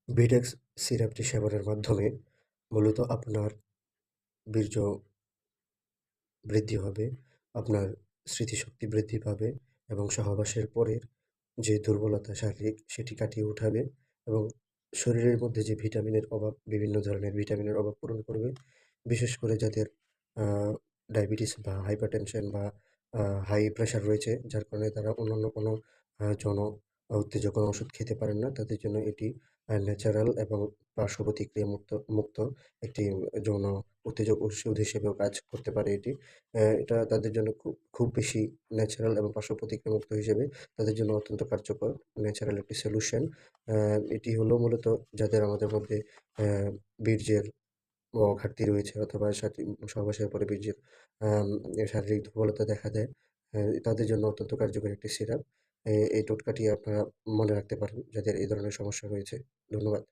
ভিডেক্স সিরাপটি সেবনের মাধ্যমে মূলত আপনার বীর্য বৃদ্ধি হবে, আপনার স্মৃতিশক্তি বৃদ্ধি পাবে এবং সহবাসের পরের যে দুর্বলতা শারীরিক সেটি কাটিয়ে উঠাবে এবং শরীরের মধ্যে যে ভিটামিনের অভাব, বিভিন্ন ধরনের ভিটামিনের অভাব পূরণ করবে। বিশেষ করে যাদের আ ডায়াবেটিস বা হাইপারটেনশন বা আ হাই প্রেশার রয়েছে, যার কারণে তারা অন্যান্য কোনো যৌন উত্তেজক কোনো ওষুধ খেতে পারেন না। তাদের জন্য এটি ন্যাচারাল এবং পার্শ্ব প্রতিক্রিয়া মুক্ত একটি যৌন উত্তেজক ওষুধ হিসেবেও কাজ করতে পারে এটি। এটা তাদের জন্য খুব বেশি ন্যাচারাল এবং পার্শ্ব প্রতিক্রিয়া মুক্ত হিসেবে তাদের জন্য অত্যন্ত কার্যকর ন্যাচারাল একটি সলিউশন। এটি হলো মূলত যাদের আমাদের মধ্যে বীর্যের ঘাটতি রয়েছে অথবা সহবাসের পরে বীর্যের আম শারীরিক দুর্বলতা দেখা দেয়। তাদের জন্য অত্যন্ত কার্যকরী একটি সিরাপ। এই টোটকাটি আপনারা মনে রাখতে পারেন যাদের এই ধরনের সমস্যা রয়েছে। ধন্যবাদ।